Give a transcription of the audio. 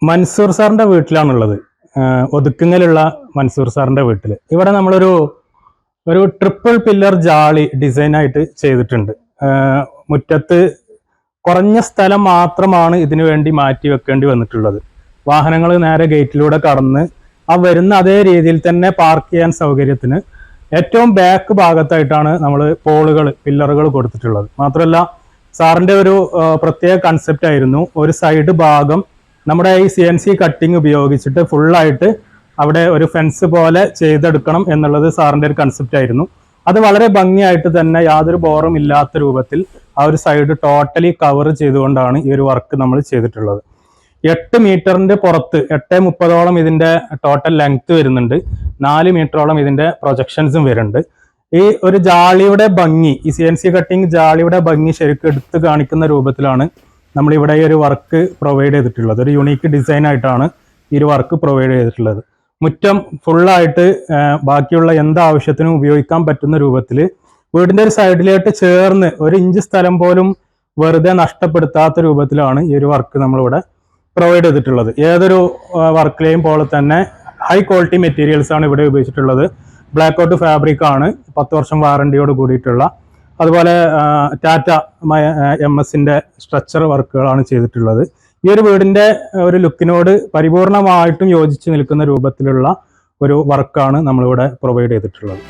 മൻസൂർ സാറിന്റെ വീട്ടിലാണുള്ളത്. ഒതുക്കുങ്ങലുള്ള മൻസൂർ സാറിന്റെ വീട്ടിൽ. ഇവിടെ ഒരു ട്രിപ്പിൾ പില്ലർ ജാളി ഡിസൈനായിട്ട് ചെയ്തിട്ടുണ്ട്. മുറ്റത്ത് കുറഞ്ഞ സ്ഥലം മാത്രമാണ് ഇതിനു വേണ്ടി മാറ്റി വെക്കേണ്ടി വന്നിട്ടുള്ളത്. വാഹനങ്ങൾ നേരെ ഗേറ്റിലൂടെ കടന്ന് ആ വരുന്ന അതേ രീതിയിൽ തന്നെ പാർക്ക് ചെയ്യാൻ സൗകര്യത്തിന് ഏറ്റവും ബാക്ക് ഭാഗത്തായിട്ടാണ് നമ്മൾ പില്ലറുകൾ കൊടുത്തിട്ടുള്ളത്. മാത്രമല്ല സാറിന്റെ ഒരു പ്രത്യേക കൺസെപ്റ്റ് ആയിരുന്നു, ഒരു സൈഡ് ഭാഗം നമ്മുടെ ഈ CNC കട്ടിങ് ഉപയോഗിച്ചിട്ട് ഫുള്ളായിട്ട് അവിടെ ഒരു ഫെൻസ് പോലെ ചെയ്തെടുക്കണം എന്നുള്ളത് സാറിന്റെ ഒരു കൺസെപ്റ്റ് ആയിരുന്നു. അത് വളരെ ഭംഗിയായിട്ട് തന്നെ യാതൊരു ബോറും ഇല്ലാത്ത രൂപത്തിൽ ആ ഒരു സൈഡ് ടോട്ടലി കവർ ചെയ്തുകൊണ്ടാണ് ഈ ഒരു വർക്ക് നമ്മൾ ചെയ്തിട്ടുള്ളത്. 8 മീറ്ററിന്റെ പുറത്ത് 8:30 ഇതിന്റെ ടോട്ടൽ ലെങ്ത് വരുന്നുണ്ട്. 4 മീറ്ററോളം ഇതിന്റെ പ്രൊജക്ഷൻസും വരുന്നുണ്ട്. ഈ ഒരു ജാളിയുടെ ഭംഗി, ഈ CNC കട്ടിങ് ജാളിയുടെ ഭംഗി ശരിക്കും എടുത്ത് കാണിക്കുന്ന രൂപത്തിലാണ് നമ്മളിവിടെ ഈ ഒരു വർക്ക് പ്രൊവൈഡ് ചെയ്തിട്ടുള്ളത്. ഒരു യുണീക്ക് ഡിസൈൻ ആയിട്ടാണ് ഈ ഒരു വർക്ക് പ്രൊവൈഡ് ചെയ്തിട്ടുള്ളത്. മുറ്റം ഫുള്ളായിട്ട് ബാക്കിയുള്ള എന്താവശ്യത്തിനും ഉപയോഗിക്കാൻ പറ്റുന്ന രൂപത്തിൽ വീടിന്റെ ഒരു സൈഡിലോട്ട് ചേർന്ന് 1 ഇഞ്ച് സ്ഥലം പോലും വെറുതെ നഷ്ടപ്പെടുത്താത്ത രൂപത്തിലാണ് ഈ ഒരു വർക്ക് നമ്മളിവിടെ പ്രൊവൈഡ് ചെയ്തിട്ടുള്ളത്. ഏതൊരു വർക്കിലെയും പോലെ തന്നെ ഹൈ ക്വാളിറ്റി മെറ്റീരിയൽസ് ആണ് ഇവിടെ ഉപയോഗിച്ചിട്ടുള്ളത്. ബ്ലാക്ക് ഔട്ട് ഫാബ്രിക് ആണ്, 10 വർഷം വാറണ്ടിയോട് കൂടിയിട്ടുള്ള. അതുപോലെ ടാറ്റ MS-ന്റെ സ്ട്രക്ചർ വർക്കുകളാണ് ചെയ്തിട്ടുള്ളത്. ഈ ഒരു വീടിന്റെ ഒരു ലുക്കിനോട് പരിപൂർണമായിട്ടും യോജിച്ച് നിൽക്കുന്ന രൂപത്തിലുള്ള ഒരു വർക്കാണ് നമ്മളിവിടെ പ്രൊവൈഡ് ചെയ്തിട്ടുള്ളത്.